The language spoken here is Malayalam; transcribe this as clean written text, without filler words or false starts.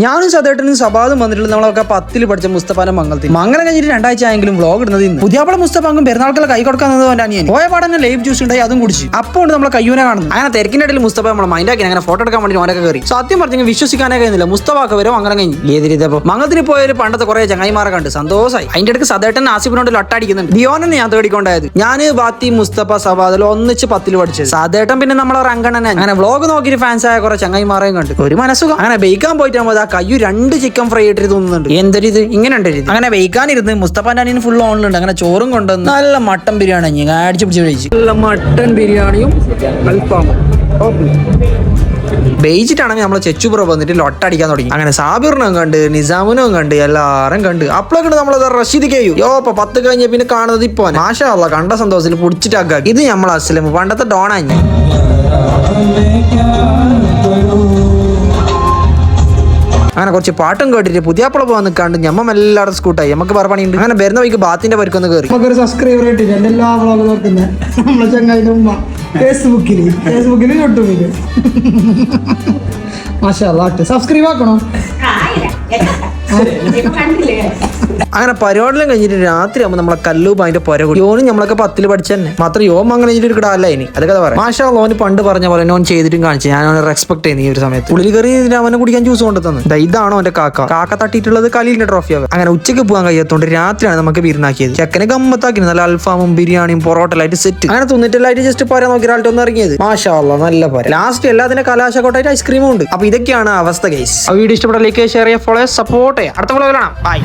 ഞാനും സദേട്ടനും സബാദും വന്നിട്ടുള്ള നമ്മളൊക്കെ 10ൽ പഠിച്ച മുസ്തഫാന്റെ മംഗളത്തിൽ മംഗലം കഴിഞ്ഞിട്ട് 2 ആഴ്ച ആയെങ്കിലും വ്ലോഗ് ഇടുന്നത് ഇന്ന്. പുതിയാപ്പള മുസ്തഫാങ്കും പെരുന്നാൾക്കുള്ള കൈ കൊടുക്കുന്നത് അവന്റെ അനിയൻ പോയ പാടന്നെ ലൈവ് ജ്യൂസ് ഉണ്ടായി അതും കുടിച്ച്. അപ്പോൾ നമ്മളെ കയ്യൂനെ കാണുന്നു. അങ്ങനെ തിരക്കിന്റെ ഇടയിൽ മുസ്തഫ നമ്മളെ മൈൻഡാക്കി അങ്ങനെ ഫോട്ടോ എടുക്കാൻ വേണ്ടി ഓനൊക്കെ കയറി. സത്യം പറഞ്ഞെങ്കിൽ വിശ്വസിക്കാനേ കഴിയുന്നില്ല. മുസ്തഫാക്ക് വരും അങ്ങനെ കഴിഞ്ഞു ഏതിരിതപ്പോ മംഗളത്തിന് പോയാൽ പണ്ടത്തെ കുറെ ചങ്ങായിമാരെ കണ്ട് സന്തോഷമായി. അതിന്റെ അടുക്ക് സദേട്ടൻ ആസിഫിനോട് ലട്ടടിക്കുന്നുണ്ട്. ഡിയോനെ ഞാൻ തേടിക്കൊണ്ടായത്. ഞാൻ ബാത്തി മുസ്തഫ സബാദിൽ ഒന്നിച്ച് 10ൽ പഠിച്ചത്. സദേട്ടൻ പിന്നെ നമ്മളെ റങ്കണ്ണനെ അങ്ങനെ വ്ലോഗ് നോക്കിയിട്ട് ഫാൻസ് ആയ കുറെ ചങ്ങായിമാരെയും കണ്ട് ഒരു മനസ്സുഖം. അങ്ങനെ ബേക്കാൻ പോയിട്ട് ആ കയ്യു 2 ചിക്കൻ ഫ്രൈ ഇട്ടിട്ട് തോന്നുന്നുണ്ട്. എന്തൊരു ഇത് ഇങ്ങനെ ഉണ്ട്. അങ്ങനെ ബേക്കാനിരുന്ന് മുസ്തഫാന്റെ അനിയന് ഫുൾ ഓണിലുണ്ട്. അങ്ങനെ ചോറും കൊണ്ടുവന്ന് നല്ല മട്ടൻ ബിരിയാണി അടിച്ചു പിടിച്ച് കഴിച്ചു. നല്ല മട്ടൻ ബിരിയാണിയും അൽഫാമും ബേജിട്ടാണെങ്കിൽ നമ്മളെ ചെച്ചുപുറ വന്നിട്ട് ലൊട്ടടിക്കാൻ തുടങ്ങി. അങ്ങനെ സാബിറിനും കണ്ട് നിസാമിനും കണ്ട് എല്ലാരും കണ്ട് അപ്പോഴൊക്കെ നമ്മളത് റഷീദ് കഴിയും. യോപ്പ 10 കഴിഞ്ഞ പിന്നെ കാണുന്നത് ഇപ്പൊ മാഷാ അല്ലാഹ് കണ്ട സന്തോഷത്തിൽ പുടിച്ചിട്ടാക്കി. ഇത് നമ്മളെ അസ്ലം പണ്ടത്തെ ഡോണാഞ്ഞ്. അങ്ങനെ കുറച്ച് പാട്ടും കേട്ടിട്ട് പുതിയാപ്പള പോകാൻ നിൽക്കാണ്ട് ഞമ്മ എല്ലാവരും സ്കൂട്ടായി. നമുക്ക് വേറെ പണിയുണ്ട്. അങ്ങനെ വരുന്ന വഴിക്ക് ബാത്തിന്റെ പരിക്കൊന്ന് കയറി. നമുക്കൊരു സബ്സ്ക്രൈബർ കിട്ടില്ല. എല്ലാ വ്ളോഗ് നോക്കുന്നത് നമ്മളെ ചങ്ങായിന്റെ ഉമ്മ ഫേസ്ബുക്കിൽ യൂട്യൂബില്. മാഷാ അല്ലാഹ് സബ്സ്ക്രൈബ് ആക്കണോ? അങ്ങനെ പരിപാടിയെല്ലാം കഴിഞ്ഞിട്ട് രാത്രി ആകുമ്പോൾ നമ്മളെ കല്ലൂപ്പ് അതിന്റെ പുര കൂടി. യോനും നമ്മളൊക്കെ 10ൽ പഠിച്ചു തന്നെ മാത്രം യോം അങ്ങനെ കഴിഞ്ഞിട്ട് ഒരു കിടാല്ല ഇനി അതൊക്കെ പറയാം. മാഷാ ലോന് പണ്ട് പറഞ്ഞ പോലെ നോൻ ചെയ്തിട്ടും കാണിച്ചു. ഞാൻ അവനെ റെസ്പെക്ട് ചെയ്യുന്ന ഈ ഒരു സമയത്ത് ഉള്ളിൽ കയറി അവനെ കുടിക്കാൻ ജ്യൂസ് കൊണ്ടു തന്നു. ഇതാണോ അവന്റെ കാക്ക തട്ടിയിട്ടുള്ളത് കലീലിന്റെ ട്രോഫിയാവും. അങ്ങനെ ഉച്ചയ്ക്ക് പോകാൻ കഴിയാത്തോണ്ട് രാത്രിയാണ് നമുക്ക് വിരുന്നാക്കിയത്. ചെക്കനെ ഗമ്മത്താക്കി നല്ല അൽഫാമും ബിരിയാണിയും പൊറോട്ടലായിട്ട് സെറ്റ്. അങ്ങനെ തിന്നിട്ടില്ലായിട്ട് ജസ്റ്റ് പോരാ നോക്കി ഒരാളുടെ ഒന്ന് ഇറങ്ങിയത്. മാഷാ അല്ലാഹ് നല്ല പോര. ലാസ്റ്റ് എല്ലാത്തിന്റെ കലാശക്കോട്ടായിട്ട് ഐസ്ക്രീമും ഉണ്ട്. അപ്പൊ ഇതൊക്കെയാണ് അവസ്ഥ ഗൈസ്. ആ വീഡിയോ ഇഷ്ടപ്പെട്ട ലൈക്ക് ഷെയർ ചെയ്യുക ഫോളോ സപ്പോർട്ട് ചെയ്യുക. അടുത്ത വ്ളോഗിൽ കാണാം. ബൈ.